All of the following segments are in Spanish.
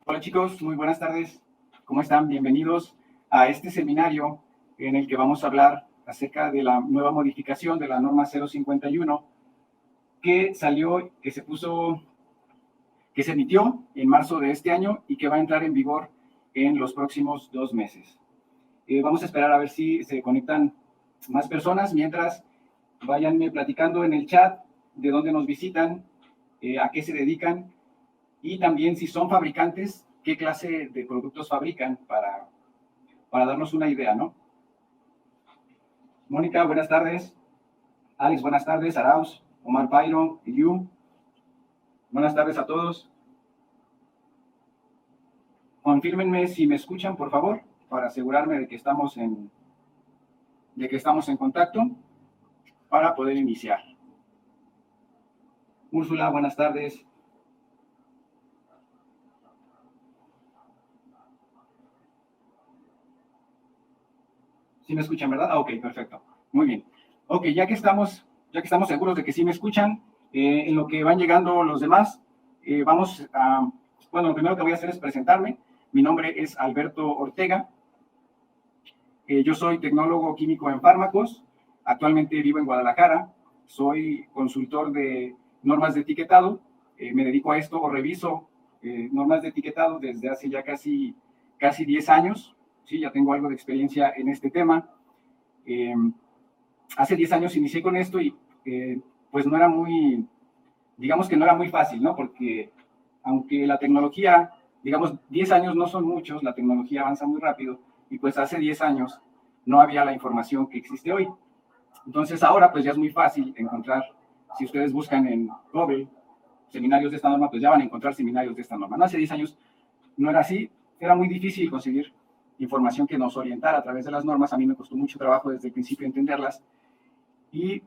Hola chicos, muy buenas tardes. ¿Cómo están? Bienvenidos a este seminario en el que vamos a hablar acerca de la nueva modificación de la norma 051 que salió, que se emitió en marzo de este año y que va a entrar en vigor en los próximos 2 meses. Vamos a esperar a ver si se conectan más personas mientras vayan platicando en el chat de dónde nos visitan, a qué se dedican y también si son fabricantes, qué clase de productos fabrican para darnos una idea, ¿no? Mónica, buenas tardes. Alex, buenas tardes. Arauz, Omar Pairo, Yu, buenas tardes a todos. Confírmenme si me escuchan, por favor, para asegurarme de que estamos en contacto para poder iniciar. Úrsula, buenas tardes. ¿Sí me escuchan, verdad? Ah, ok, perfecto. Muy bien. Ok, ya que estamos seguros de que sí me escuchan, en lo que van llegando los demás, bueno, lo primero que voy a hacer es presentarme. Mi nombre es Alberto Ortega. Yo soy tecnólogo químico en fármacos. Actualmente vivo en Guadalajara. Soy consultor de normas de etiquetado. Me dedico a esto o reviso normas de etiquetado desde hace ya casi 10 años. Sí, ya tengo algo de experiencia en este tema. Hace 10 años inicié con esto y pues no era digamos que no era muy fácil, ¿no? Porque aunque la tecnología, digamos, 10 años no son muchos, la tecnología avanza muy rápido y pues hace 10 años no había la información que existe hoy. Entonces ahora pues ya es muy fácil encontrar, si ustedes buscan en Google seminarios de esta norma, pues ya van a encontrar seminarios de esta norma. No, hace 10 años no era así, era muy difícil conseguir información que nos orientara a través de las normas. A mí me costó mucho trabajo desde el principio entenderlas. Y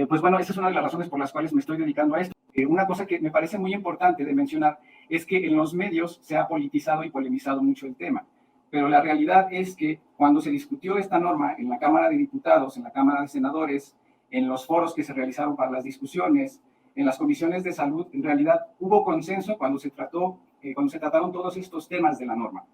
pues bueno, esa es una de las razones por las cuales me estoy dedicando a esto. Una cosa que me parece muy importante de mencionar es que en los medios se ha politizado y polemizado mucho el tema. Pero la realidad es que cuando se discutió esta norma en la Cámara de Diputados, en la Cámara de Senadores, en los foros que se realizaron para las discusiones, en las comisiones de salud, en realidad hubo consenso cuando se trataron todos estos temas de la norma.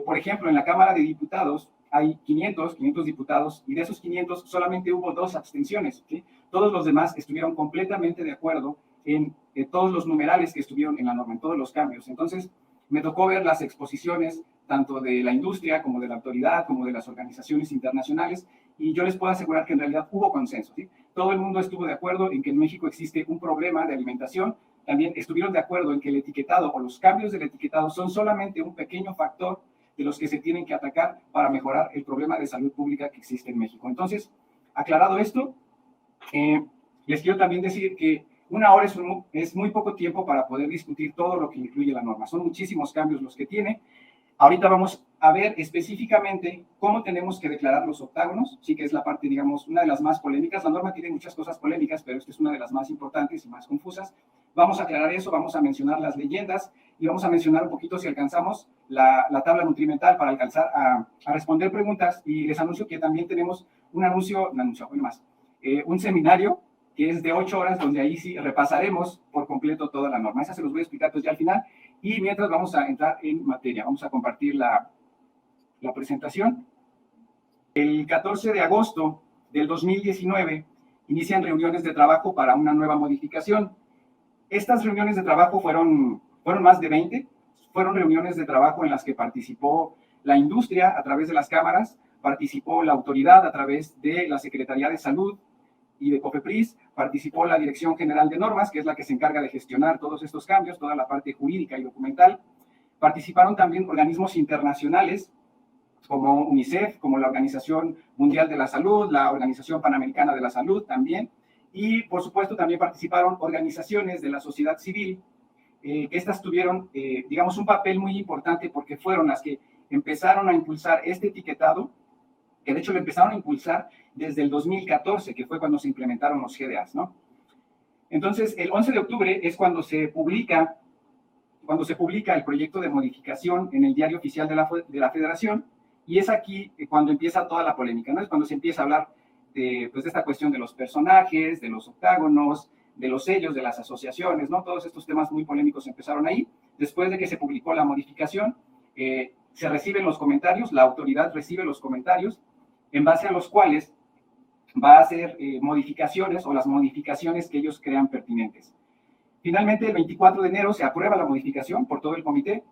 Por ejemplo, en la Cámara de Diputados hay 500 diputados y de esos 500 solamente hubo 2 abstenciones. ¿Sí? Todos los demás estuvieron completamente de acuerdo en todos los numerales que estuvieron en la norma, en todos los cambios. Entonces, me tocó ver las exposiciones tanto de la industria como de la autoridad, como de las organizaciones internacionales, y yo les puedo asegurar que en realidad hubo consenso. ¿Sí? Todo el mundo estuvo de acuerdo en que en México existe un problema de alimentación. También estuvieron de acuerdo en que el etiquetado o los cambios del etiquetado son solamente un pequeño factor de los que se tienen que atacar para mejorar el problema de salud pública que existe en México. Entonces, aclarado esto, les quiero también decir que una hora es muy poco tiempo para poder discutir todo lo que incluye la norma. Son muchísimos cambios los que tiene. Ahorita vamos a ver específicamente cómo tenemos que declarar los octágonos, sí que es la parte, digamos, una de las más polémicas. La norma tiene muchas cosas polémicas, pero esta es una de las más importantes y más confusas. Vamos a aclarar eso, vamos a mencionar las leyendas y vamos a mencionar un poquito si alcanzamos la tabla nutrimental para alcanzar a responder preguntas. Y les anuncio que también tenemos un seminario que es de 8 horas, donde ahí sí repasaremos por completo toda la norma. Esa se los voy a explicar pues ya al final. Y mientras vamos a entrar en materia, vamos a compartir la presentación. El 14 de agosto del 2019 inician reuniones de trabajo para una nueva modificación. Estas reuniones de trabajo fueron más de 20. Fueron reuniones de trabajo en las que participó la industria a través de las cámaras, participó la autoridad a través de la Secretaría de Salud y de COFEPRIS, participó la Dirección General de Normas, que es la que se encarga de gestionar todos estos cambios, toda la parte jurídica y documental. Participaron también organismos internacionales como UNICEF, como la Organización Mundial de la Salud, la Organización Panamericana de la Salud también, y por supuesto también participaron organizaciones de la sociedad civil, que estas tuvieron, digamos, un papel muy importante porque fueron las que empezaron a impulsar este etiquetado, que de hecho lo empezaron a impulsar desde el 2014, que fue cuando se implementaron los GDAs, ¿no? Entonces, el 11 de octubre es cuando se publica el proyecto de modificación en el Diario Oficial de la Federación, y es aquí cuando empieza toda la polémica, ¿no? Es cuando se empieza a hablar de esta cuestión de los personajes, de los octágonos, de los sellos, de las asociaciones, ¿no? Todos estos temas muy polémicos empezaron ahí. Después de que se publicó la modificación, se reciben los comentarios, la autoridad recibe los comentarios, en base a los cuales va a hacer modificaciones o las modificaciones que ellos crean pertinentes. Finalmente, el 24 de enero se aprueba la modificación por todo el comité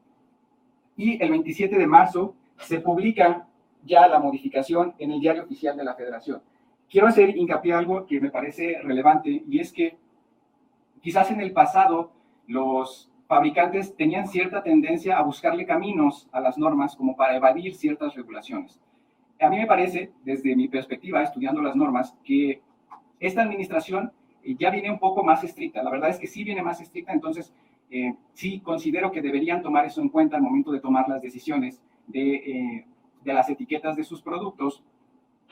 y el 27 de marzo se publica ya la modificación en el Diario Oficial de la Federación. Quiero hacer hincapié en algo que me parece relevante, y es que quizás en el pasado los fabricantes tenían cierta tendencia a buscarle caminos a las normas como para evadir ciertas regulaciones. A mí me parece, desde mi perspectiva, estudiando las normas, que esta administración ya viene un poco más estricta. La verdad es que sí viene más estricta, entonces sí considero que deberían tomar eso en cuenta al momento de tomar las decisiones de las etiquetas de sus productos,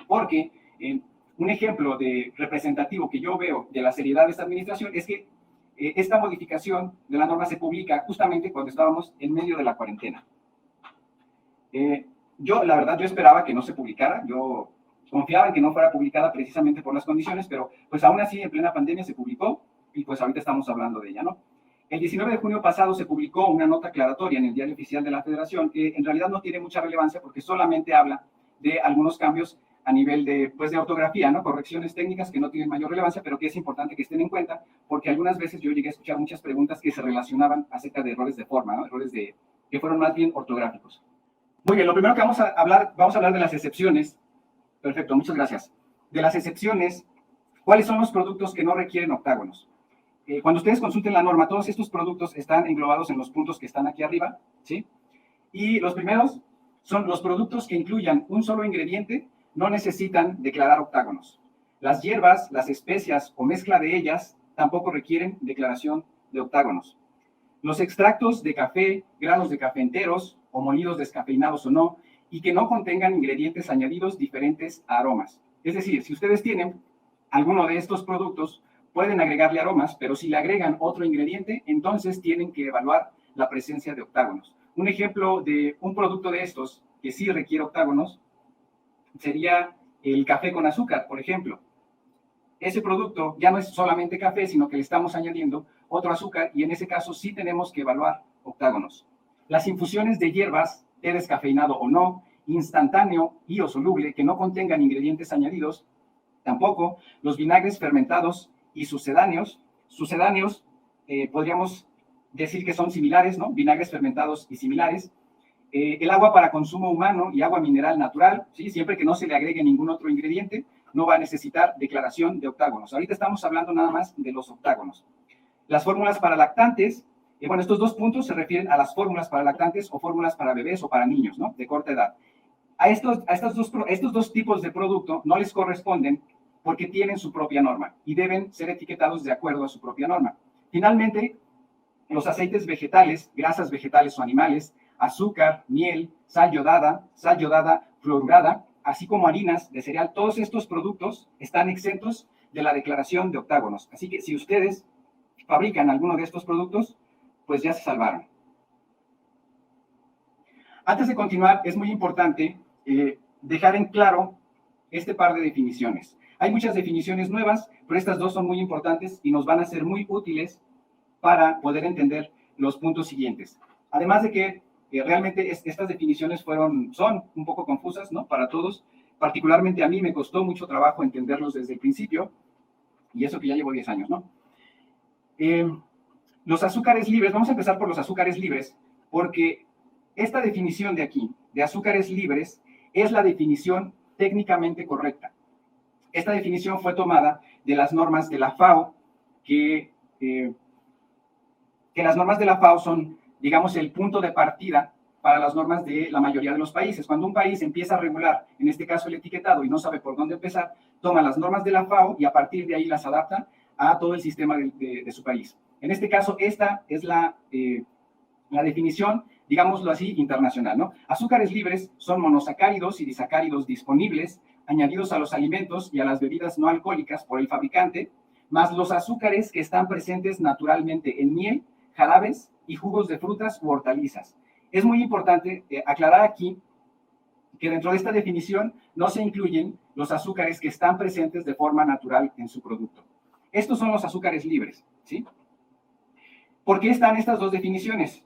porque un ejemplo de representativo que yo veo de la seriedad de esta administración es que esta modificación de la norma se publica justamente cuando estábamos en medio de la cuarentena. La verdad, yo esperaba que no se publicara, yo confiaba en que no fuera publicada precisamente por las condiciones, pero pues aún así en plena pandemia se publicó y pues ahorita estamos hablando de ella, ¿no? El 19 de junio pasado se publicó una nota aclaratoria en el Diario Oficial de la Federación que en realidad no tiene mucha relevancia porque solamente habla de algunos cambios a nivel de ortografía, ¿no? Correcciones técnicas que no tienen mayor relevancia, pero que es importante que estén en cuenta, porque algunas veces yo llegué a escuchar muchas preguntas que se relacionaban acerca de errores de forma, ¿no? Errores que fueron más bien ortográficos. Muy bien, lo primero que vamos a hablar de las excepciones. Perfecto, muchas gracias. De las excepciones, ¿cuáles son los productos que no requieren octágonos? Cuando ustedes consulten la norma, todos estos productos están englobados en los puntos que están aquí arriba, ¿sí? Y los primeros son los productos que incluyan un solo ingrediente, no necesitan declarar octágonos. Las hierbas, las especias o mezcla de ellas tampoco requieren declaración de octágonos. Los extractos de café, granos de café enteros o molidos descafeinados o no, y que no contengan ingredientes añadidos diferentes a aromas. Es decir, si ustedes tienen alguno de estos productos, pueden agregarle aromas, pero si le agregan otro ingrediente, entonces tienen que evaluar la presencia de octágonos. Un ejemplo de un producto de estos que sí requiere octágonos sería el café con azúcar, por ejemplo. Ese producto ya no es solamente café, sino que le estamos añadiendo otro azúcar y en ese caso sí tenemos que evaluar octágonos. Las infusiones de hierbas, té descafeinado o no, instantáneo y o soluble que no contengan ingredientes añadidos, tampoco. Los vinagres fermentados y sucedáneos podríamos decir que son similares, ¿no? Vinagres fermentados y similares. El agua para consumo humano y agua mineral natural, ¿sí? Siempre que no se le agregue ningún otro ingrediente, no va a necesitar declaración de octágonos. Ahorita estamos hablando nada más de los octágonos. Las fórmulas para lactantes, bueno, estos dos puntos se refieren a las fórmulas para lactantes o fórmulas para bebés o para niños, ¿no? De corta edad. A estos dos tipos de producto no les corresponden porque tienen su propia norma y deben ser etiquetados de acuerdo a su propia norma. Finalmente, los aceites vegetales, grasas vegetales o animales, azúcar, miel, sal yodada, fluorurada, así como harinas de cereal, todos estos productos están exentos de la declaración de octágonos. Así que si ustedes fabrican alguno de estos productos, pues ya se salvaron. Antes de continuar, es muy importante dejar en claro este par de definiciones. Hay muchas definiciones nuevas, pero estas dos son muy importantes y nos van a ser muy útiles para poder entender los puntos siguientes. Además de que realmente estas definiciones son un poco confusas, ¿no? Para todos. Particularmente a mí me costó mucho trabajo entenderlos desde el principio, y eso que ya llevo 10 años, ¿no? Los azúcares libres, vamos a empezar por los azúcares libres, porque esta definición de aquí, de azúcares libres, es la definición técnicamente correcta. Esta definición fue tomada de las normas de la FAO, que las normas de la FAO son, digamos, el punto de partida para las normas de la mayoría de los países. Cuando un país empieza a regular, en este caso el etiquetado, y no sabe por dónde empezar, toma las normas de la FAO y a partir de ahí las adapta a todo el sistema de su país. En este caso, esta es la definición, digámoslo así, internacional, ¿no? Azúcares libres son monosacáridos y disacáridos disponibles, añadidos a los alimentos y a las bebidas no alcohólicas por el fabricante, más los azúcares que están presentes naturalmente en miel, jarabes y jugos de frutas u hortalizas. Es muy importante aclarar aquí que dentro de esta definición no se incluyen los azúcares que están presentes de forma natural en su producto. Estos son los azúcares libres, ¿sí? ¿Por qué están estas dos definiciones?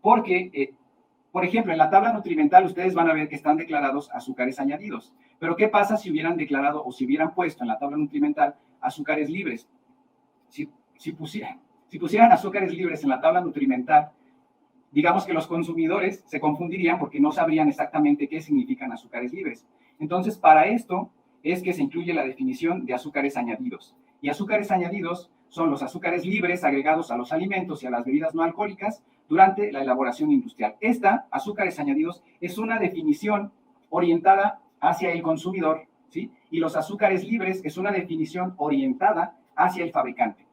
Porque, por ejemplo, en la tabla nutrimental ustedes van a ver que están declarados azúcares añadidos. Pero ¿qué pasa si hubieran declarado o si hubieran puesto en la tabla nutrimental azúcares libres? Si pusieran azúcares libres en la tabla nutrimental, digamos que los consumidores se confundirían porque no sabrían exactamente qué significan azúcares libres. Entonces, para esto es que se incluye la definición de azúcares añadidos. Y azúcares añadidos son los azúcares libres agregados a los alimentos y a las bebidas no alcohólicas durante la elaboración industrial. Esta, azúcares añadidos, es una definición orientada hacia el consumidor, ¿sí? Y los azúcares libres es una definición orientada hacia el fabricante.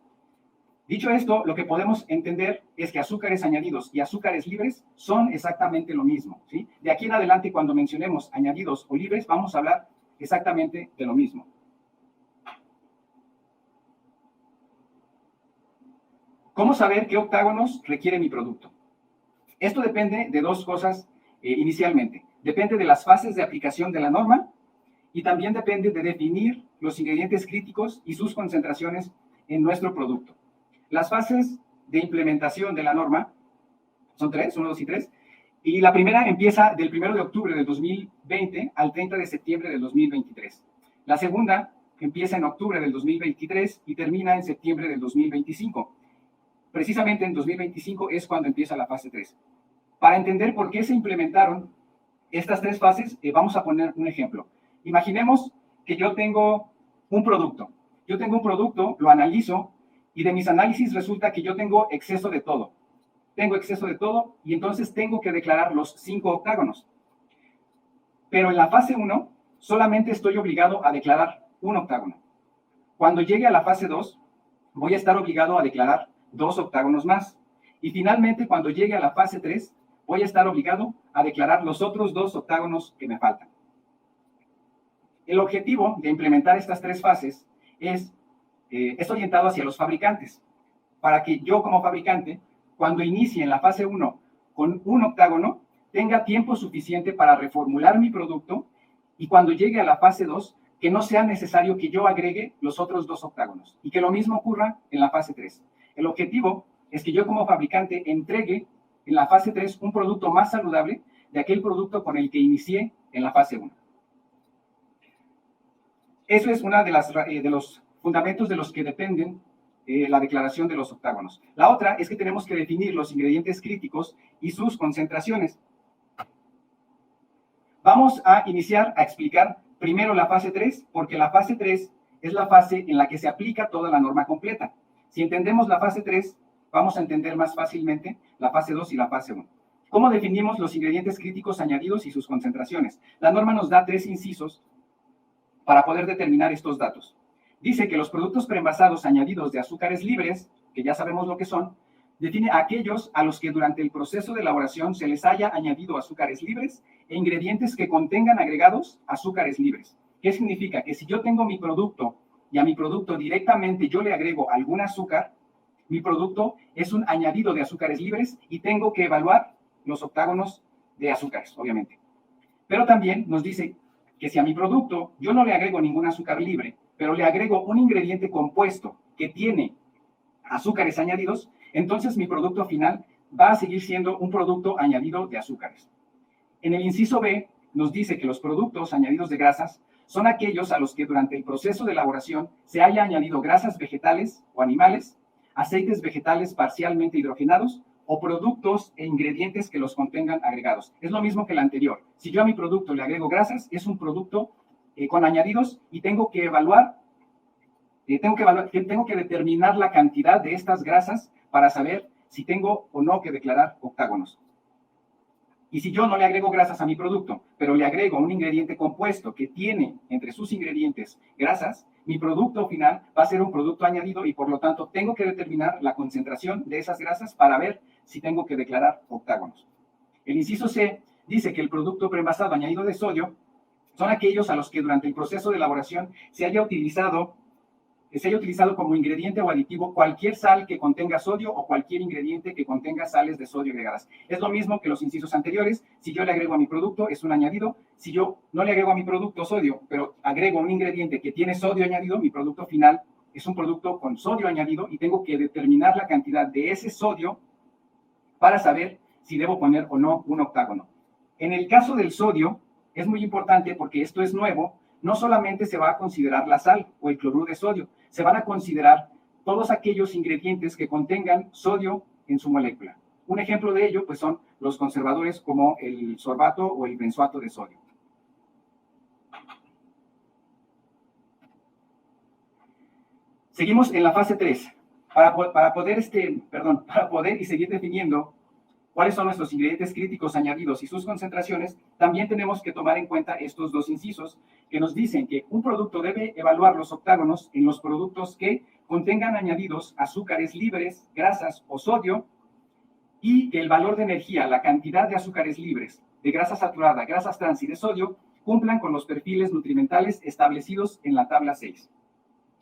Dicho esto, lo que podemos entender es que azúcares añadidos y azúcares libres son exactamente lo mismo, ¿sí? De aquí en adelante, cuando mencionemos añadidos o libres, vamos a hablar exactamente de lo mismo. ¿Cómo saber qué octágonos requiere mi producto? Esto depende de dos cosas inicialmente. Depende de las fases de aplicación de la norma y también depende de definir los ingredientes críticos y sus concentraciones en nuestro producto. Las fases de implementación de la norma son 3, 1, 2 y 3, y la primera empieza del 1 de octubre del 2020 al 30 de septiembre del 2023. La segunda empieza en octubre del 2023 y termina en septiembre del 2025. Precisamente en 2025 es cuando empieza la fase 3. Para entender por qué se implementaron estas tres fases, vamos a poner un ejemplo. Imaginemos que yo tengo un producto. Yo tengo un producto, lo analizo, y de mis análisis resulta que yo tengo exceso de todo. Tengo exceso de todo y entonces tengo que declarar los 5 octágonos. Pero en la fase 1 solamente estoy obligado a declarar un octágono. Cuando llegue a la fase 2 voy a estar obligado a declarar 2 octágonos más. Y finalmente cuando llegue a la fase 3 voy a estar obligado a declarar los otros 2 octágonos que me faltan. El objetivo de implementar estas tres fases es orientado hacia los fabricantes, para que yo como fabricante, cuando inicie en la fase 1 con un octágono, tenga tiempo suficiente para reformular mi producto y cuando llegue a la fase 2, que no sea necesario que yo agregue los otros 2 octágonos y que lo mismo ocurra en la fase 3. El objetivo es que yo como fabricante entregue en la fase 3 un producto más saludable de aquel producto con el que inicié en la fase 1. Eso es una de los fundamentos de los que dependen la declaración de los octágonos. La otra es que tenemos que definir los ingredientes críticos y sus concentraciones. Vamos a iniciar a explicar primero la fase 3, porque la fase 3 es la fase en la que se aplica toda la norma completa. Si entendemos la fase 3, vamos a entender más fácilmente la fase 2 y la fase 1. ¿Cómo definimos los ingredientes críticos añadidos y sus concentraciones? La norma nos da 3 incisos para poder determinar estos datos. Dice que los productos preenvasados añadidos de azúcares libres, que ya sabemos lo que son, define a aquellos a los que durante el proceso de elaboración se les haya añadido azúcares libres e ingredientes que contengan agregados azúcares libres. ¿Qué significa? Que si yo tengo mi producto y a mi producto directamente yo le agrego algún azúcar, mi producto es un añadido de azúcares libres y tengo que evaluar los octágonos de azúcares, obviamente. Pero también nos dice que si a mi producto yo no le agrego ningún azúcar libre, pero le agrego un ingrediente compuesto que tiene azúcares añadidos, entonces mi producto final va a seguir siendo un producto añadido de azúcares. En el inciso B nos dice que los productos añadidos de grasas son aquellos a los que durante el proceso de elaboración se haya añadido grasas vegetales o animales, aceites vegetales parcialmente hidrogenados o productos e ingredientes que los contengan agregados. Es lo mismo que el anterior. Si yo a mi producto le agrego grasas, es un producto con añadidos y tengo que determinar la cantidad de estas grasas para saber si tengo o no que declarar octágonos. Y si yo no le agrego grasas a mi producto, pero le agrego un ingrediente compuesto que tiene entre sus ingredientes grasas, mi producto final va a ser un producto añadido y por lo tanto tengo que determinar la concentración de esas grasas para ver si tengo que declarar octágonos. El inciso C dice que el producto preenvasado añadido de sodio son aquellos a los que durante el proceso de elaboración se haya utilizado como ingrediente o aditivo cualquier sal que contenga sodio o cualquier ingrediente que contenga sales de sodio agregadas. Es lo mismo que los incisos anteriores. Si yo le agrego a mi producto, es un añadido. Si yo no le agrego a mi producto sodio, pero agrego un ingrediente que tiene sodio añadido, mi producto final es un producto con sodio añadido y tengo que determinar la cantidad de ese sodio para saber si debo poner o no un octágono. En el caso del sodio, es muy importante porque esto es nuevo, no solamente se va a considerar la sal o el cloruro de sodio, se van a considerar todos aquellos ingredientes que contengan sodio en su molécula. Un ejemplo de ello pues son los conservadores como el sorbato o el benzoato de sodio. Seguimos en la fase 3. Para poder y seguir definiendo cuáles son nuestros ingredientes críticos añadidos y sus concentraciones, también tenemos que tomar en cuenta estos dos incisos que nos dicen que un producto debe evaluar los octágonos en los productos que contengan añadidos azúcares libres, grasas o sodio, y que el valor de energía, la cantidad de azúcares libres, de grasa saturada, grasas trans y de sodio, cumplan con los perfiles nutrimentales establecidos en la tabla 6.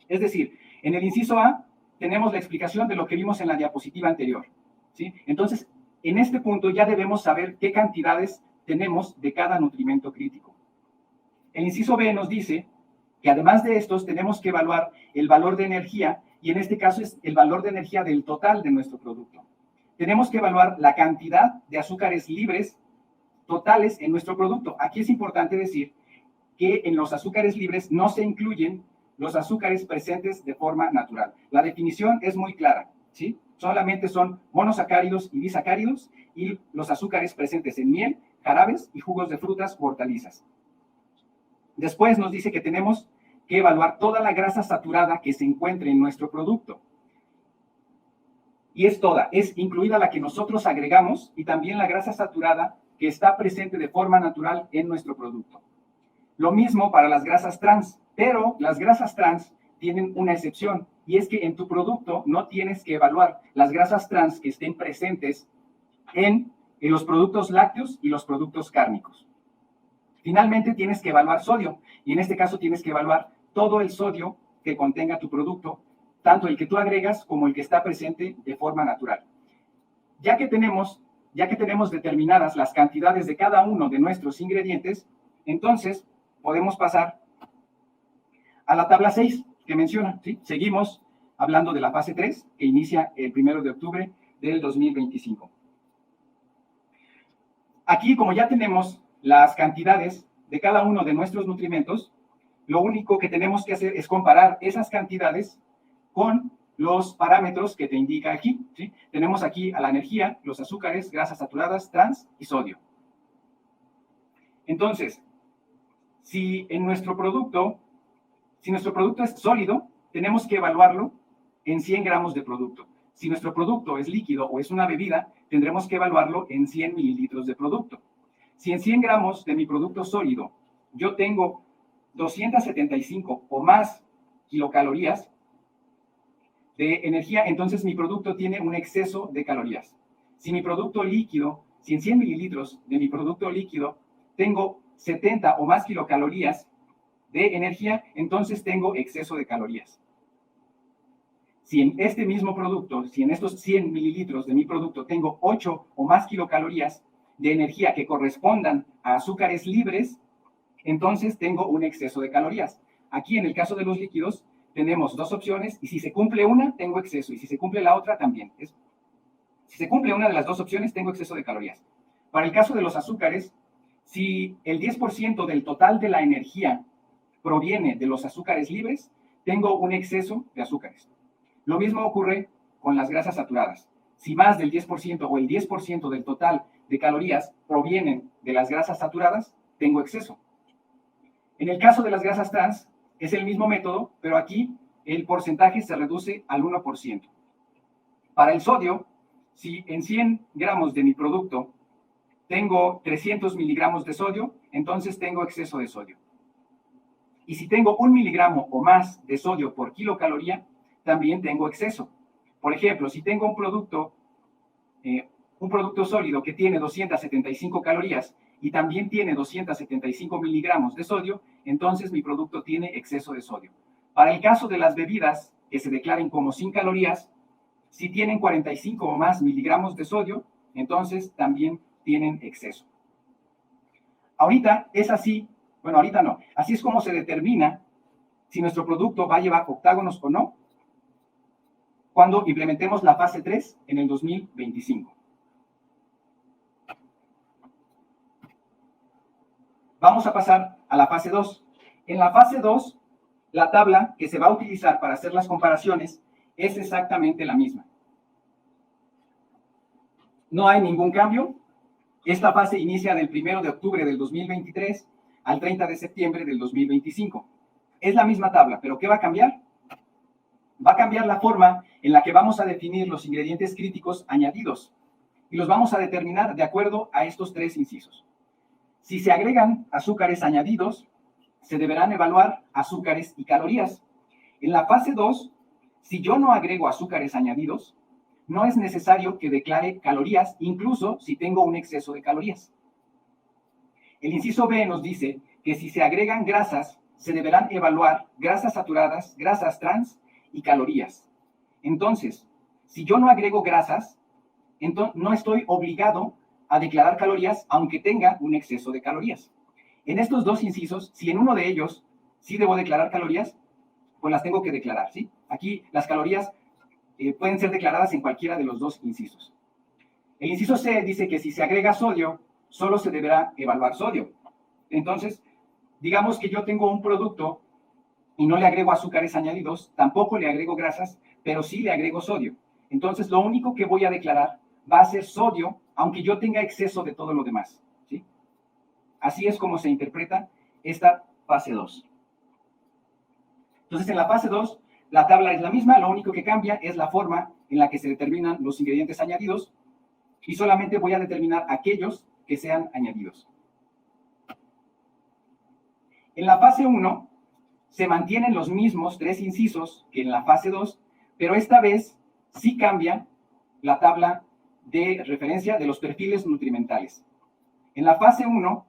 Es decir, en el inciso A tenemos la explicación de lo que vimos en la diapositiva anterior, ¿sí? Entonces, en este punto ya debemos saber qué cantidades tenemos de cada nutrimento crítico. El inciso B nos dice que además de estos tenemos que evaluar el valor de energía, y en este caso es el valor de energía del total de nuestro producto. Tenemos que evaluar la cantidad de azúcares libres totales en nuestro producto. Aquí es importante decir que en los azúcares libres no se incluyen los azúcares presentes de forma natural. La definición es muy clara, ¿sí? Solamente son monosacáridos y disacáridos y los azúcares presentes en miel, jarabes y jugos de frutas o hortalizas. Después nos dice que tenemos que evaluar toda la grasa saturada que se encuentre en nuestro producto. Y es toda, es incluida la que nosotros agregamos y también la grasa saturada que está presente de forma natural en nuestro producto. Lo mismo para las grasas trans, pero las grasas trans tienen una excepción, y es que en tu producto no tienes que evaluar las grasas trans que estén presentes en los productos lácteos y los productos cárnicos. Finalmente tienes que evaluar sodio, y en este caso tienes que evaluar todo el sodio que contenga tu producto, tanto el que tú agregas como el que está presente de forma natural. Ya que tenemos determinadas las cantidades de cada uno de nuestros ingredientes, entonces podemos pasar a la tabla 6 que menciona, ¿sí? Seguimos hablando de la fase 3, que inicia el 1 de octubre del 2025. Aquí, como ya tenemos las cantidades de cada uno de nuestros nutrimentos, lo único que tenemos que hacer es comparar esas cantidades con los parámetros que te indica aquí, ¿sí? Tenemos aquí a la energía, los azúcares, grasas saturadas, trans y sodio. Entonces, si nuestro producto es sólido, tenemos que evaluarlo en 100 gramos de producto. Si nuestro producto es líquido o es una bebida, tendremos que evaluarlo en 100 mililitros de producto. Si en 100 gramos de mi producto sólido yo tengo 275 o más kilocalorías de energía, entonces mi producto tiene un exceso de calorías. Si mi producto líquido, si en 100 mililitros de mi producto líquido tengo 70 o más kilocalorías de energía, entonces tengo exceso de calorías. Si en este mismo producto, si en estos 100 mililitros de mi producto tengo 8 o más kilocalorías de energía que correspondan a azúcares libres, entonces tengo un exceso de calorías. Aquí en el caso de los líquidos tenemos dos opciones, y si se cumple una, tengo exceso, y si se cumple la otra, también. Si se cumple una de las dos opciones, tengo exceso de calorías. Para el caso de los azúcares, si el 10% del total de la energía proviene de los azúcares libres, tengo un exceso de azúcares. Lo mismo ocurre con las grasas saturadas. Si más del 10% o el 10% del total de calorías provienen de las grasas saturadas, tengo exceso. En el caso de las grasas trans, es el mismo método, pero aquí el porcentaje se reduce al 1%. Para el sodio, si en 100 gramos de mi producto tengo 300 miligramos de sodio, entonces tengo exceso de sodio. Y si tengo 1 miligramo o más de sodio por kilocaloría, también tengo exceso. Por ejemplo, si tengo un producto sólido que tiene 275 calorías y también tiene 275 miligramos de sodio, entonces mi producto tiene exceso de sodio. Para el caso de las bebidas que se declaren como sin calorías, si tienen 45 o más miligramos de sodio, entonces también tienen exceso. Ahorita es así, bueno, ahorita no, así es como se determina si nuestro producto va a llevar octágonos o no, cuando implementemos la fase 3 en el 2025. Vamos a pasar a la fase 2. En la fase 2, la tabla que se va a utilizar para hacer las comparaciones es exactamente la misma. No hay ningún cambio. Esta fase inicia del 1 de octubre del 2023 al 30 de septiembre del 2025. Es la misma tabla, pero ¿qué va a cambiar? Va a cambiar la forma en la que vamos a definir los ingredientes críticos añadidos y los vamos a determinar de acuerdo a estos tres incisos. Si se agregan azúcares añadidos, se deberán evaluar azúcares y calorías. En la fase 2, si yo no agrego azúcares añadidos, no es necesario que declare calorías, incluso si tengo un exceso de calorías. El inciso B nos dice que si se agregan grasas, se deberán evaluar grasas saturadas, grasas trans y calorías. Entonces, si yo no agrego grasas, entonces no estoy obligado a declarar calorías, aunque tenga un exceso de calorías. En estos dos incisos, si en uno de ellos sí debo declarar calorías, pues las tengo que declarar, ¿sí? Aquí las calorías pueden ser declaradas en cualquiera de los dos incisos. El inciso C dice que si se agrega sodio, solo se deberá evaluar sodio. Entonces, digamos que yo tengo un producto y no le agrego azúcares añadidos, tampoco le agrego grasas, pero sí le agrego sodio. Entonces, lo único que voy a declarar va a ser sodio, aunque yo tenga exceso de todo lo demás, ¿sí? Así es como se interpreta esta fase 2. Entonces, en la fase 2, la tabla es la misma, lo único que cambia es la forma en la que se determinan los ingredientes añadidos y solamente voy a determinar aquellos que sean añadidos. En la fase 1, se mantienen los mismos tres incisos que en la fase 2, pero esta vez sí cambia la tabla de referencia de los perfiles nutrimentales. En la fase 1,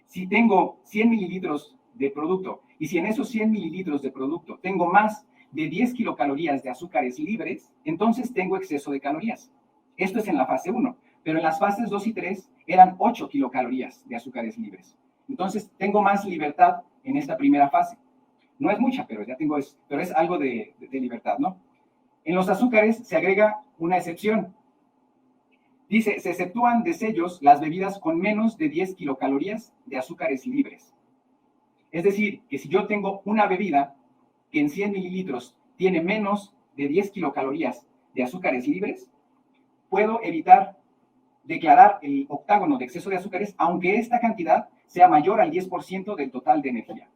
si tengo 100 mililitros de producto y si en esos 100 mililitros de producto tengo más de 10 kilocalorías de azúcares libres, entonces tengo exceso de calorías. Esto es en la fase 1, pero en las fases 2 y 3 eran 8 kilocalorías de azúcares libres. Entonces tengo más libertad en esta primera fase. No es mucha, pero ya tengo pero es algo de libertad, ¿no? En los azúcares se agrega una excepción. Dice, se exceptúan de sellos las bebidas con menos de 10 kilocalorías de azúcares libres. Es decir, que si yo tengo una bebida que en 100 mililitros tiene menos de 10 kilocalorías de azúcares libres, puedo evitar declarar el octágono de exceso de azúcares, aunque esta cantidad sea mayor al 10% del total de energía.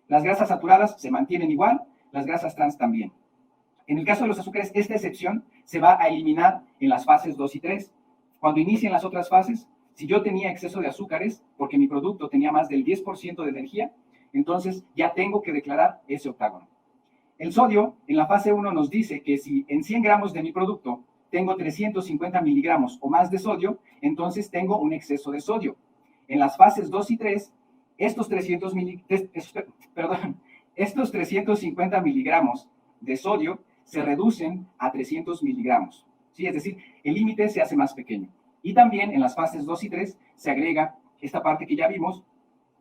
Las grasas saturadas se mantienen igual, las grasas trans también. En el caso de los azúcares, esta excepción se va a eliminar en las fases 2 y 3. Cuando inicien las otras fases, si yo tenía exceso de azúcares, porque mi producto tenía más del 10% de energía, entonces ya tengo que declarar ese octágono. El sodio, en la fase 1, nos dice que si en 100 gramos de mi producto tengo 350 miligramos o más de sodio, entonces tengo un exceso de sodio. En las fases 2 y 3, estos 350 miligramos de sodio se reducen a 300 miligramos. ¿Sí? Es decir, el límite se hace más pequeño. Y también en las fases 2 y 3 se agrega esta parte que ya vimos,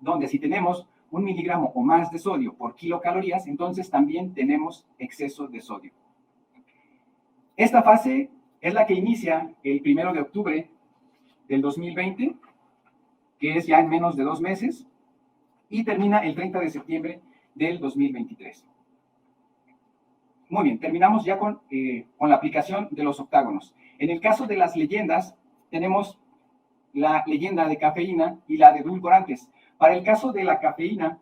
donde si tenemos 1 miligramo o más de sodio por kilocalorías, entonces también tenemos exceso de sodio. Esta fase es la que inicia el 1 de octubre del 2020, que es ya en menos de 2 meses, y termina el 30 de septiembre del 2023. Muy bien, terminamos ya con la aplicación de los octágonos. En el caso de las leyendas, tenemos la leyenda de cafeína y la de edulcorantes. Para el caso de la cafeína,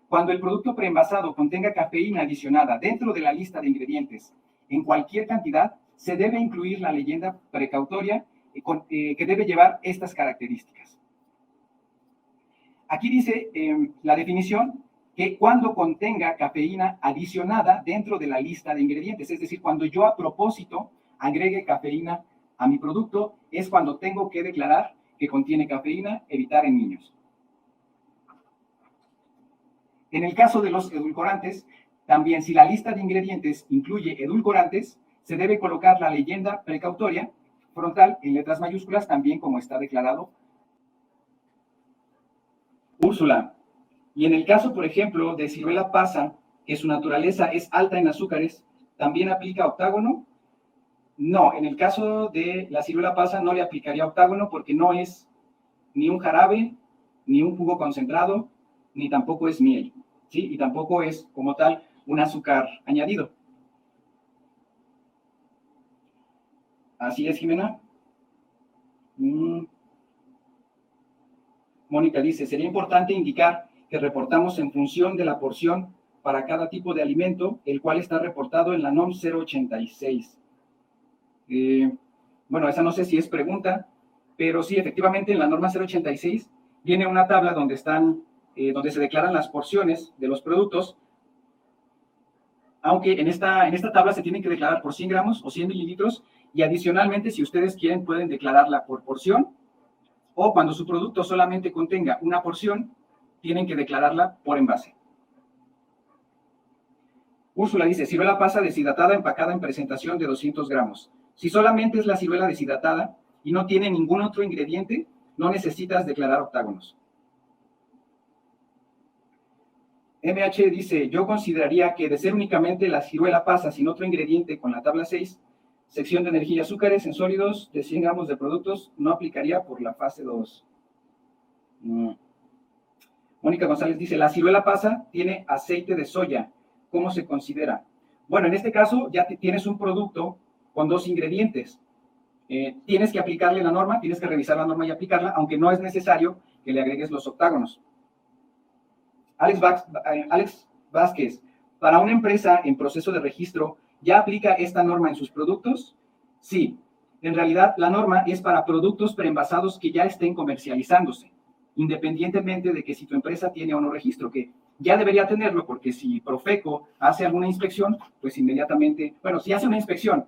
cuando el producto preenvasado contenga cafeína adicionada dentro de la lista de ingredientes en cualquier cantidad, se debe incluir la leyenda precautoria que debe llevar estas características. Aquí dice la definición que cuando contenga cafeína adicionada dentro de la lista de ingredientes, es decir, cuando yo a propósito agregue cafeína a mi producto, es cuando tengo que declarar que contiene cafeína, evitar en niños. En el caso de los edulcorantes, también si la lista de ingredientes incluye edulcorantes, se debe colocar la leyenda precautoria frontal en letras mayúsculas, también como está declarado. Úrsula. Y en el caso, por ejemplo, de ciruela pasa, que su naturaleza es alta en azúcares, ¿también aplica octágono? No, en el caso de la ciruela pasa no le aplicaría octágono porque no es ni un jarabe, ni un jugo concentrado, ni tampoco es miel, ¿sí? Y tampoco es, como tal, un azúcar añadido. Así es, Jimena. Mónica dice, sería importante indicar que reportamos en función de la porción para cada tipo de alimento, el cual está reportado en la NOM 086. Bueno, esa no sé si es pregunta, pero sí, efectivamente, en la norma 086 viene una tabla donde se declaran las porciones de los productos, aunque en esta tabla se tienen que declarar por 100 gramos o 100 mililitros, y adicionalmente, si ustedes quieren, pueden declararla por porción, o cuando su producto solamente contenga una porción, tienen que declararla por envase. Úrsula dice, ciruela pasa deshidratada empacada en presentación de 200 gramos. Si solamente es la ciruela deshidratada y no tiene ningún otro ingrediente, no necesitas declarar octágonos. MH dice, yo consideraría que de ser únicamente la ciruela pasa sin otro ingrediente con la tabla 6, sección de energía y azúcares en sólidos de 100 gramos de productos, no aplicaría por la fase 2. Mónica González dice, la ciruela pasa tiene aceite de soya. ¿Cómo se considera? Bueno, en este caso ya tienes un producto con 2 ingredientes. Tienes que aplicarle la norma, tienes que revisar la norma y aplicarla, aunque no es necesario que le agregues los octágonos. Alex Vázquez, ¿para una empresa en proceso de registro ya aplica esta norma en sus productos? Sí, en realidad la norma es para productos preenvasados que ya estén comercializándose, independientemente de que si tu empresa tiene o no registro, que ya debería tenerlo, porque si Profeco hace alguna inspección, pues inmediatamente, bueno, si hace una inspección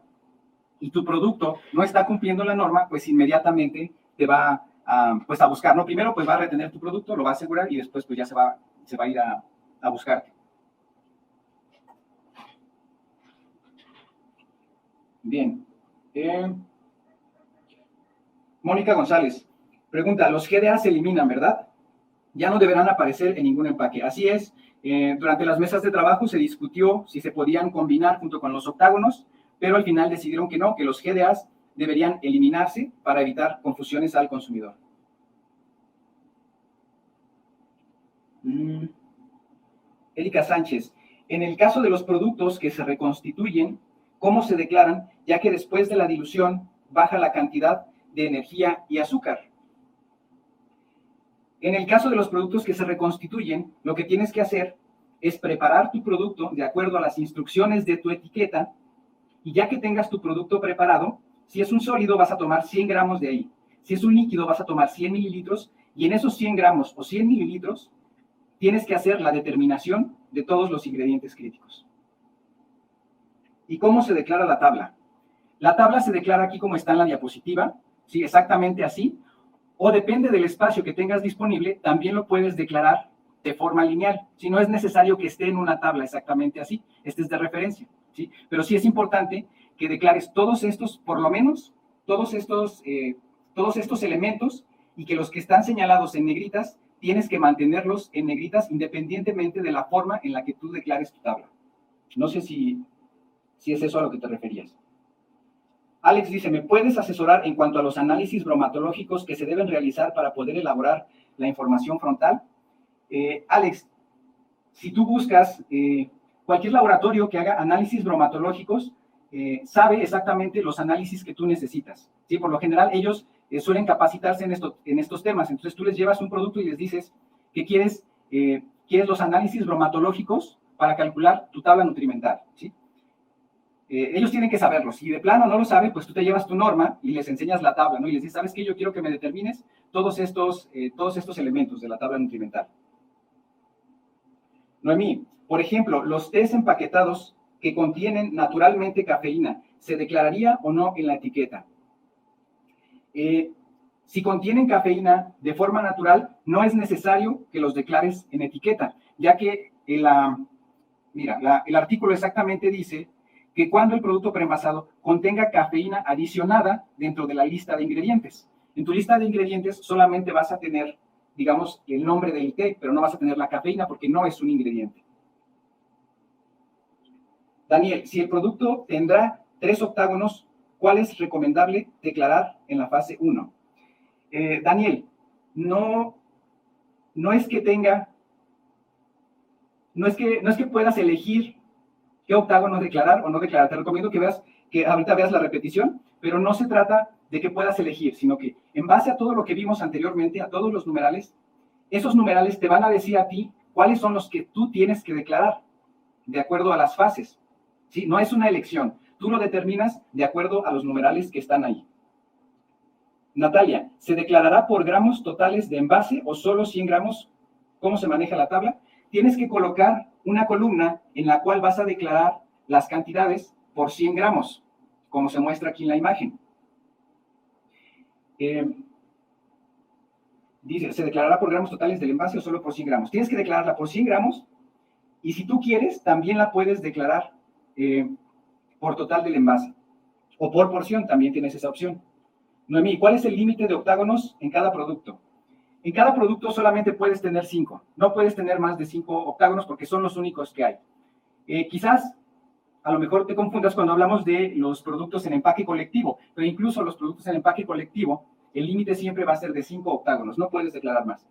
y tu producto no está cumpliendo la norma, pues inmediatamente te va a buscar, ¿no? Primero, pues va a retener tu producto, lo va a asegurar y después, pues ya se va a ir a buscarte. Bien. Mónica González pregunta, los GDA se eliminan, ¿verdad? Ya no deberán aparecer en ningún empaque. Así es, durante las mesas de trabajo se discutió si se podían combinar junto con los octágonos, pero al final decidieron que no, que los GDAs deberían eliminarse para evitar confusiones al consumidor. Erika Sánchez, en el caso de los productos que se reconstituyen, ¿cómo se declaran? Ya que después de la dilución baja la cantidad de energía y azúcar. En el caso de los productos que se reconstituyen, lo que tienes que hacer es preparar tu producto de acuerdo a las instrucciones de tu etiqueta, y ya que tengas tu producto preparado, si es un sólido vas a tomar 100 gramos de ahí, si es un líquido vas a tomar 100 mililitros, y en esos 100 gramos o 100 mililitros tienes que hacer la determinación de todos los ingredientes críticos. ¿Y cómo se declara la tabla? La tabla se declara aquí como está en la diapositiva, ¿sí? Exactamente así, o depende del espacio que tengas disponible, también lo puedes declarar de forma lineal. Si no es necesario que esté en una tabla exactamente así, este es de referencia, ¿sí? Pero sí es importante que declares todos estos, por lo menos, todos estos elementos, y que los que están señalados en negritas, tienes que mantenerlos en negritas independientemente de la forma en la que tú declares tu tabla. No sé si es eso a lo que te referías. Alex dice, ¿me puedes asesorar en cuanto a los análisis bromatológicos que se deben realizar para poder elaborar la información frontal? Alex, si tú buscas cualquier laboratorio que haga análisis bromatológicos, sabe exactamente los análisis que tú necesitas, ¿sí? Por lo general, ellos suelen capacitarse en estos temas. Entonces, tú les llevas un producto y les dices que quieres los análisis bromatológicos para calcular tu tabla nutrimental, ¿sí? Ellos tienen que saberlo. Si de plano no lo saben, pues tú te llevas tu norma y les enseñas la tabla, ¿no? Y les dices, ¿sabes qué? Yo quiero que me determines todos estos elementos de la tabla nutrimental. Noemí, por ejemplo, los tés empaquetados que contienen naturalmente cafeína, ¿se declararía o no en la etiqueta? Si contienen cafeína de forma natural, no es necesario que los declares en etiqueta, ya que el artículo exactamente dice que cuando el producto preenvasado contenga cafeína adicionada dentro de la lista de ingredientes. En tu lista de ingredientes solamente vas a tener, digamos, el nombre del té, pero no vas a tener la cafeína porque no es un ingrediente. Daniel, si el producto tendrá 3 octágonos, ¿cuál es recomendable declarar en la fase 1? Daniel, no es que tenga, no es que puedas elegir qué octágono declarar o no declarar. Te recomiendo que ahorita veas la repetición, pero no se trata de que puedas elegir, sino que en base a todo lo que vimos anteriormente, a todos los numerales, esos numerales te van a decir a ti cuáles son los que tú tienes que declarar de acuerdo a las fases. ¿Sí? No es una elección, tú lo determinas de acuerdo a los numerales que están ahí. Natalia, ¿se declarará por gramos totales de envase o solo 100 gramos? ¿Cómo se maneja la tabla? Tienes que colocar una columna en la cual vas a declarar las cantidades por 100 gramos, como se muestra aquí en la imagen. Dice, ¿se declarará por gramos totales del envase o solo por 100 gramos? Tienes que declararla por 100 gramos y si tú quieres, también la puedes declarar por total del envase o por porción, también tienes esa opción. Noemí, ¿cuál es el límite de octágonos en cada producto? En cada producto solamente puedes tener 5, no puedes tener más de 5 octágonos porque son los únicos que hay. Quizás a lo mejor te confundas cuando hablamos de los productos en empaque colectivo, pero incluso los productos en empaque colectivo, el límite siempre va a ser de 5 octágonos, no puedes declarar más.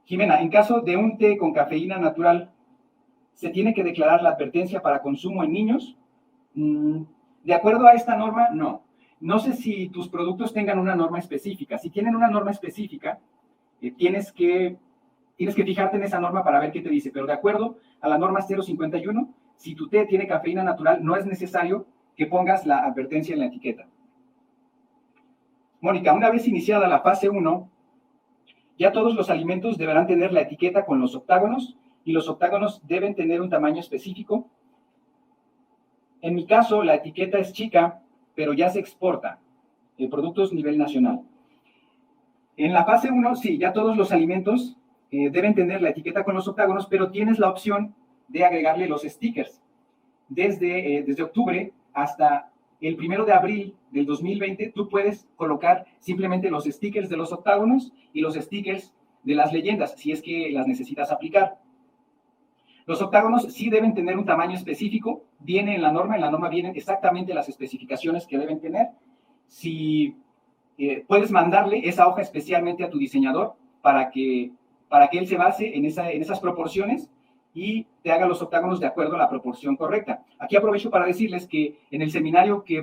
Jimena, en caso de un té con cafeína natural, ¿se tiene que declarar la advertencia para consumo en niños? De acuerdo a esta norma, no. No sé si tus productos tengan una norma específica. Si tienen una norma específica, tienes que fijarte en esa norma para ver qué te dice. Pero de acuerdo a la norma 051, si tu té tiene cafeína natural, no es necesario que pongas la advertencia en la etiqueta. Mónica, una vez iniciada la fase 1, ya todos los alimentos deberán tener la etiqueta con los octágonos y los octágonos deben tener un tamaño específico. En mi caso, la etiqueta es chica, pero ya se exporta productos a nivel nacional. En la fase 1, sí, ya todos los alimentos deben tener la etiqueta con los octágonos, pero tienes la opción de agregarle los stickers. Desde octubre hasta el 1 de abril del 2020, tú puedes colocar simplemente los stickers de los octágonos y los stickers de las leyendas, si es que las necesitas aplicar. Los octágonos sí deben tener un tamaño específico, viene en la norma vienen exactamente las especificaciones que deben tener. Si puedes mandarle esa hoja especialmente a tu diseñador para que él se base en esas proporciones y te haga los octágonos de acuerdo a la proporción correcta. Aquí aprovecho para decirles que en el seminario que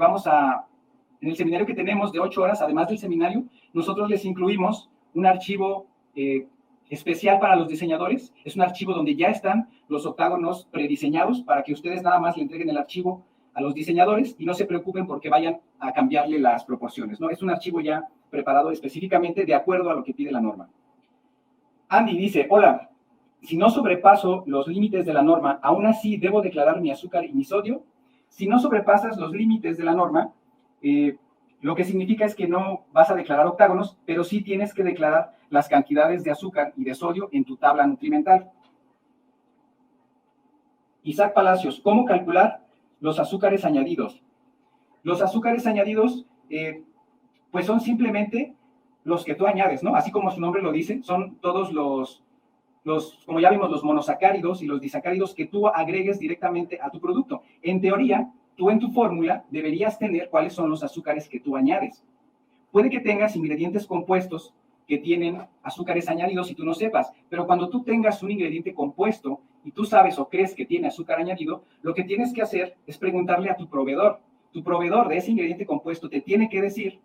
tenemos de 8 horas, además del seminario, nosotros les incluimos un archivo especial para los diseñadores. Es un archivo donde ya están los octágonos prediseñados para que ustedes nada más le entreguen el archivo a los diseñadores y no se preocupen porque vayan a cambiarle las proporciones, ¿no? Es un archivo ya preparado específicamente de acuerdo a lo que pide la norma. Andy dice, hola, si no sobrepaso los límites de la norma, ¿aún así debo declarar mi azúcar y mi sodio? Si no sobrepasas los límites de la norma, lo que significa es que no vas a declarar octágonos, pero sí tienes que declarar las cantidades de azúcar y de sodio en tu tabla nutrimental. Isaac Palacios, ¿cómo calcular los azúcares añadidos? Los azúcares añadidos, pues son simplemente los que tú añades, ¿no? Así como su nombre lo dice, son todos como ya vimos, los monosacáridos y los disacáridos que tú agregues directamente a tu producto. En teoría, tú en tu fórmula deberías tener cuáles son los azúcares que tú añades. Puede que tengas ingredientes compuestos que tienen azúcares añadidos y tú no sepas, pero cuando tú tengas un ingrediente compuesto y tú sabes o crees que tiene azúcar añadido, lo que tienes que hacer es preguntarle a tu proveedor. Tu proveedor de ese ingrediente compuesto te tiene que decir,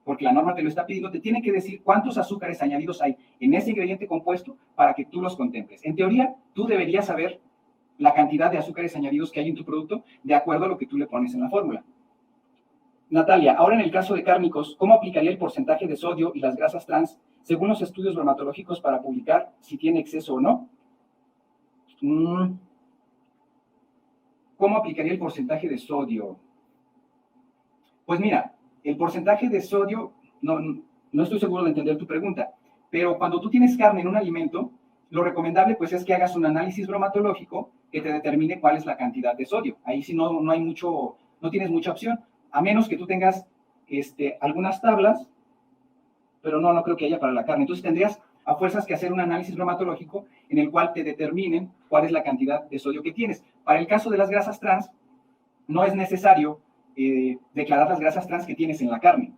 porque la norma te lo está pidiendo, te tiene que decir cuántos azúcares añadidos hay en ese ingrediente compuesto para que tú los contemples. En teoría, tú deberías saber la cantidad de azúcares añadidos que hay en tu producto de acuerdo a lo que tú le pones en la fórmula. Natalia, ahora en el caso de cárnicos, ¿cómo aplicaría el porcentaje de sodio y las grasas trans según los estudios bromatológicos para publicar si tiene exceso o no? ¿Cómo aplicaría el porcentaje de sodio? Pues mira, el porcentaje de sodio, no estoy seguro de entender tu pregunta, pero cuando tú tienes carne en un alimento, lo recomendable pues es que hagas un análisis bromatológico que te determine cuál es la cantidad de sodio. Ahí sí no tienes mucha opción, a menos que tú tengas algunas tablas, pero no creo que haya para la carne. Entonces tendrías a fuerzas que hacer un análisis bromatológico en el cual te determinen cuál es la cantidad de sodio que tienes. Para el caso de las grasas trans, no es necesario declarar las grasas trans que tienes en la carne.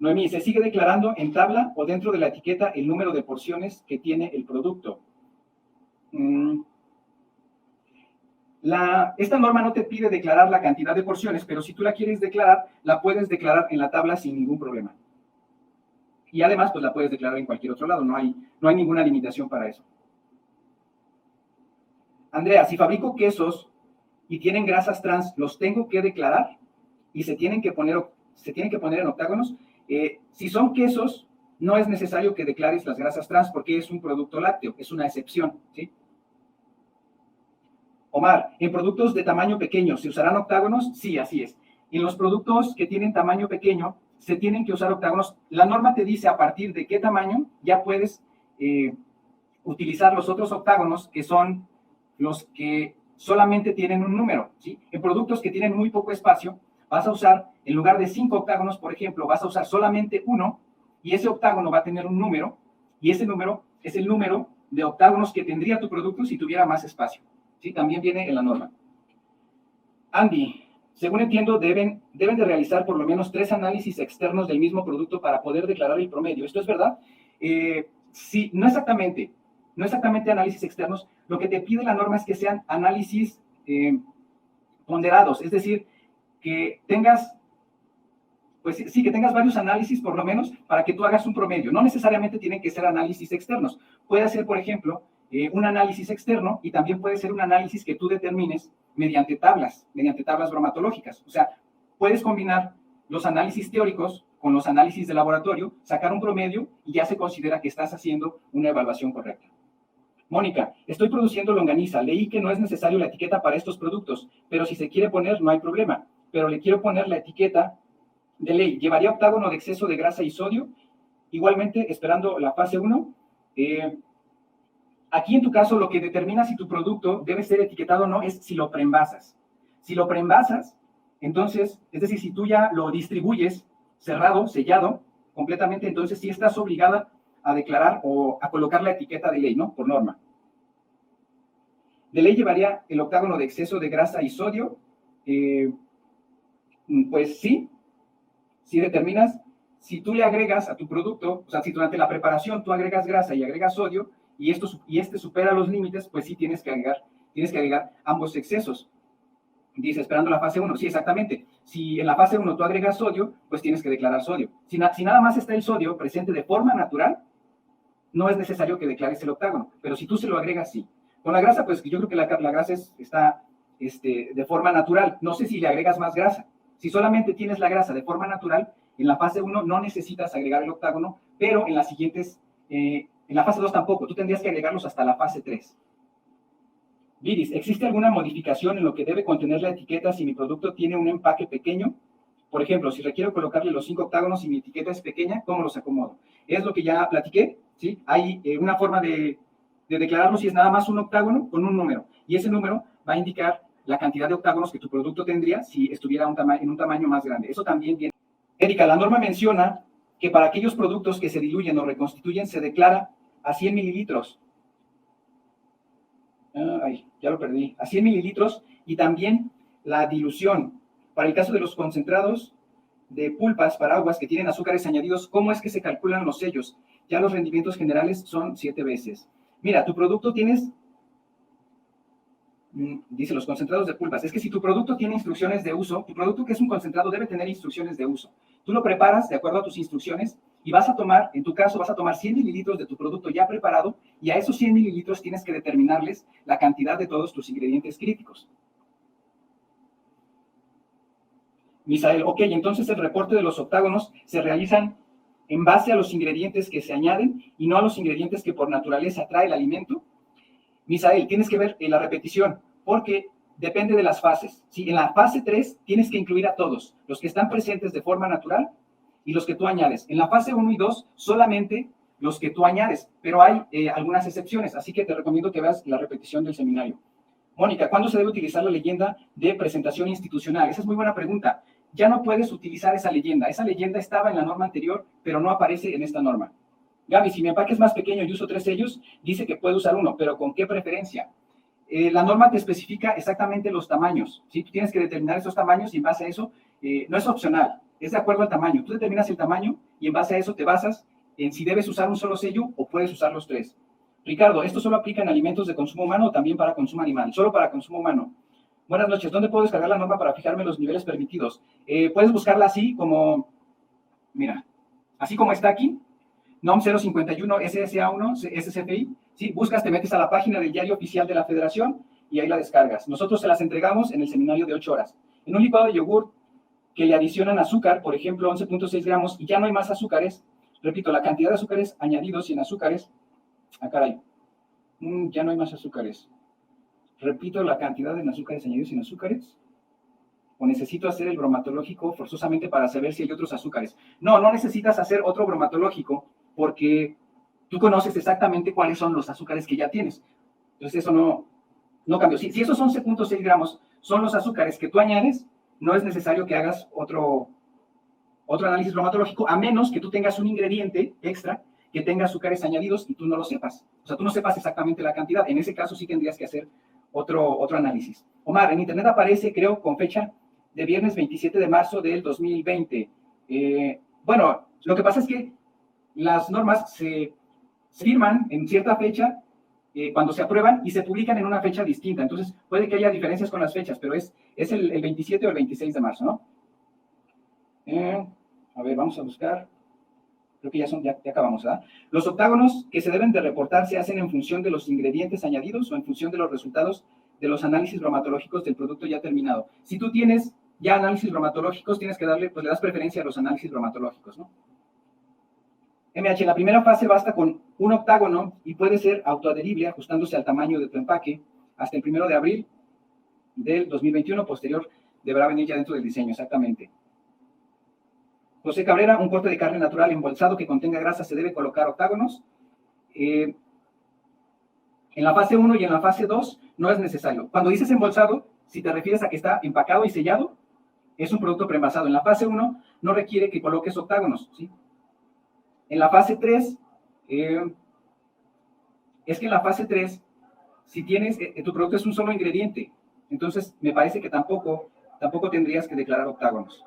Noemí, ¿se sigue declarando en tabla o dentro de la etiqueta el número de porciones que tiene el producto? Esta norma no te pide declarar la cantidad de porciones, pero si tú la quieres declarar, la puedes declarar en la tabla sin ningún problema. Y además, pues la puedes declarar en cualquier otro lado, no hay ninguna limitación para eso. Andrea, si fabrico quesos y tienen grasas trans, ¿los tengo que declarar? Y se tienen que poner en octágonos. Si son quesos, no es necesario que declares las grasas trans porque es un producto lácteo, es una excepción, ¿sí? Omar, ¿en productos de tamaño pequeño se usarán octágonos? Sí, así es. En los productos que tienen tamaño pequeño, se tienen que usar octágonos. La norma te dice a partir de qué tamaño ya puedes utilizar los otros octágonos, que son los que solamente tienen un número, ¿sí? En productos que tienen muy poco espacio, vas a usar, en lugar de 5 octágonos, por ejemplo, vas a usar solamente uno, y ese octágono va a tener un número, y ese número es el número de octágonos que tendría tu producto si tuviera más espacio, ¿sí? También viene en la norma. Andy, según entiendo, deben de realizar por lo menos 3 análisis externos del mismo producto para poder declarar el promedio. ¿Esto es verdad? Sí, no exactamente análisis externos. Lo que te pide la norma es que sean análisis ponderados, es decir, que tengas, pues sí, que tengas varios análisis por lo menos para que tú hagas un promedio. No necesariamente tienen que ser análisis externos. Puede ser, por ejemplo, un análisis externo y también puede ser un análisis que tú determines mediante tablas bromatológicas. O sea, puedes combinar los análisis teóricos con los análisis de laboratorio, sacar un promedio y ya se considera que estás haciendo una evaluación correcta. Mónica, estoy produciendo longaniza. Leí que no es necesario la etiqueta para estos productos, pero si se quiere poner no hay problema. Pero le quiero poner la etiqueta de ley. ¿Llevaría octágono de exceso de grasa y sodio? Igualmente, esperando la fase 1. Aquí en tu caso lo que determina si tu producto debe ser etiquetado o no es si lo preenvasas. Si lo preenvasas, entonces, es decir, si tú ya lo distribuyes cerrado, sellado, completamente, entonces sí estás obligada a declarar o a colocar la etiqueta de ley, ¿no? Por norma. De ley llevaría el octágono de exceso de grasa y sodio. Pues sí, si determinas, si tú le agregas a tu producto, o sea, si durante la preparación tú agregas grasa y agregas sodio, y este supera los límites, pues sí tienes que agregar ambos excesos. Dice, esperando la fase 1. Sí, exactamente. Si en la fase 1 tú agregas sodio, pues tienes que declarar sodio. Si nada más está el sodio presente de forma natural, no es necesario que declares el octágono. Pero si tú se lo agregas, sí. Con la grasa, pues yo creo que la grasa está de forma natural. No sé si le agregas más grasa. Si solamente tienes la grasa de forma natural, en la fase 1 no necesitas agregar el octágono, pero en las siguientes, en la fase 2 tampoco. Tú tendrías que agregarlos hasta la fase 3. Viris, ¿existe alguna modificación en lo que debe contener la etiqueta si mi producto tiene un empaque pequeño? Por ejemplo, si requiero colocarle los 5 octágonos y mi etiqueta es pequeña, ¿cómo los acomodo? Es lo que ya platiqué, ¿sí? Hay una forma de declararlo si es nada más un octágono con un número. Y ese número va a indicar la cantidad de octágonos que tu producto tendría si estuviera en un tamaño más grande. Eso también viene. Erika, la norma menciona que para aquellos productos que se diluyen o reconstituyen se declara a 100 mililitros. Ya lo perdí. A 100 mililitros y también la dilución. Para el caso de los concentrados de pulpas para aguas que tienen azúcares añadidos, ¿cómo es que se calculan los sellos? Ya los rendimientos generales son 7 veces. Mira, tu producto tienes, dice los concentrados de pulpas, es que si tu producto tiene instrucciones de uso, tu producto que es un concentrado debe tener instrucciones de uso. Tú lo preparas de acuerdo a tus instrucciones y vas a tomar, en tu caso, vas a tomar 100 mililitros de tu producto ya preparado y a esos 100 mililitros tienes que determinarles la cantidad de todos tus ingredientes críticos. Misael, ok, entonces el reporte de los octágonos se realizan en base a los ingredientes que se añaden y no a los ingredientes que por naturaleza trae el alimento. Misael, tienes que ver la repetición, porque depende de las fases. ¿Sí? En la fase 3 tienes que incluir a todos, los que están presentes de forma natural y los que tú añades. En la fase 1 y 2, solamente los que tú añades, pero hay algunas excepciones, así que te recomiendo que veas la repetición del seminario. Mónica, ¿cuándo se debe utilizar la leyenda de presentación institucional? Esa es muy buena pregunta. Ya no puedes utilizar esa leyenda. Esa leyenda estaba en la norma anterior, pero no aparece en esta norma. Gaby, si mi empaque es más pequeño y uso 3 sellos, dice que puedo usar uno, pero ¿con qué preferencia? La norma te especifica exactamente los tamaños, ¿sí? Tú tienes que determinar esos tamaños y en base a eso, no es opcional, es de acuerdo al tamaño. Tú determinas el tamaño y en base a eso te basas en si debes usar un solo sello o puedes usar los 3. Ricardo, ¿esto solo aplica en alimentos de consumo humano o también para consumo animal? Solo para consumo humano. Buenas noches, ¿dónde puedo descargar la norma para fijarme los niveles permitidos? Puedes buscarla así como, mira, así como está aquí, NOM 051 SSA1 SCFI, ¿sí? Buscas, te metes a la página del diario oficial de la Federación y ahí la descargas. Nosotros se las entregamos en el seminario de 8 horas. En un licuado de yogur que le adicionan azúcar, por ejemplo, 11.6 gramos, y ya no hay más azúcares, repito, la cantidad de azúcares añadidos y en azúcares, caray, ya no hay más azúcares. Repito, la cantidad de azúcares añadidos y en azúcares, o necesito hacer el bromatológico forzosamente para saber si hay otros azúcares. No, no necesitas hacer otro bromatológico porque tú conoces exactamente cuáles son los azúcares que ya tienes. Entonces eso no cambió. Si esos 11.6 gramos son los azúcares que tú añades, no es necesario que hagas otro análisis bromatológico, a menos que tú tengas un ingrediente extra que tenga azúcares añadidos y tú no lo sepas. O sea, tú no sepas exactamente la cantidad. En ese caso sí tendrías que hacer otro análisis. Omar, en internet aparece, creo, con fecha de viernes 27 de marzo del 2020. Bueno, lo que pasa es que las normas se firman en cierta fecha cuando se aprueban y se publican en una fecha distinta. Entonces, puede que haya diferencias con las fechas, pero es el 27 o el 26 de marzo, ¿no? A ver, vamos a buscar. Creo que ya acabamos, ¿verdad? Los octágonos que se deben de reportar se hacen en función de los ingredientes añadidos o en función de los resultados de los análisis bromatológicos del producto ya terminado. Si tú tienes ya análisis bromatológicos, tienes que darle, pues le das preferencia a los análisis bromatológicos, ¿no? MH, la primera fase basta con un octágono y puede ser autoadherible ajustándose al tamaño de tu empaque hasta el 1 de abril del 2021. Posterior deberá venir ya dentro del diseño, exactamente. José Cabrera, un corte de carne natural embolsado que contenga grasa se debe colocar octágonos. En la fase 1 y en la fase 2 no es necesario. Cuando dices embolsado, si te refieres a que está empacado y sellado, es un producto preenvasado. En la fase 1 no requiere que coloques octágonos, ¿sí? En la fase 3, es que en la fase 3, si tienes, tu producto es un solo ingrediente, entonces me parece que tampoco tendrías que declarar octágonos.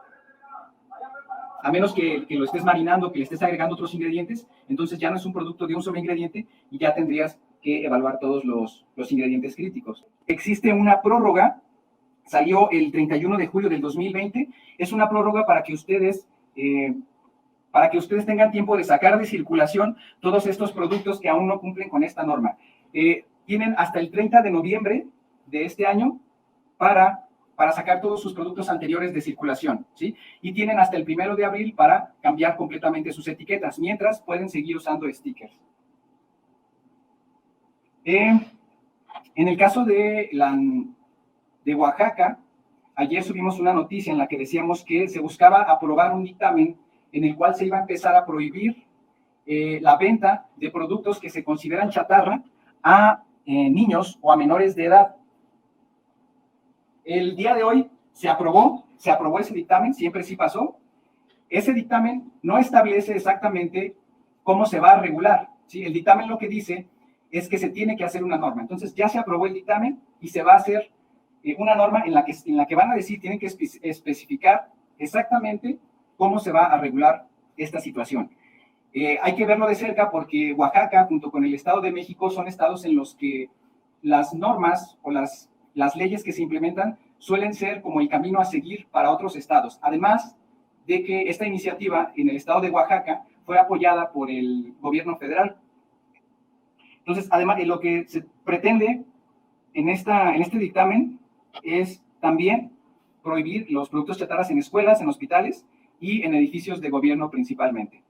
A menos que lo estés marinando, que le estés agregando otros ingredientes, entonces ya no es un producto de un solo ingrediente y ya tendrías que evaluar todos los ingredientes críticos. Existe una prórroga, salió el 31 de julio del 2020, es una prórroga para que ustedes tengan tiempo de sacar de circulación todos estos productos que aún no cumplen con esta norma. Tienen hasta el 30 de noviembre de este año para sacar todos sus productos anteriores de circulación, ¿sí? Y tienen hasta el 1 de abril para cambiar completamente sus etiquetas, mientras pueden seguir usando stickers. En el caso de Oaxaca, ayer subimos una noticia en la que decíamos que se buscaba aprobar un dictamen en el cual se iba a empezar a prohibir la venta de productos que se consideran chatarra a niños o a menores de edad. El día de hoy se aprobó ese dictamen, siempre sí pasó. Ese dictamen no establece exactamente cómo se va a regular, ¿sí? El dictamen lo que dice es que se tiene que hacer una norma. Entonces ya se aprobó el dictamen y se va a hacer una norma en la que van a decir, tienen que especificar exactamente cómo se va a regular esta situación. Hay que verlo de cerca porque Oaxaca, junto con el Estado de México, son estados en los que las normas o las leyes que se implementan suelen ser como el camino a seguir para otros estados. Además de que esta iniciativa en el estado de Oaxaca fue apoyada por el gobierno federal. Entonces, además, lo que se pretende en este dictamen es también prohibir los productos chatarras en escuelas, en hospitales y en edificios de gobierno principalmente.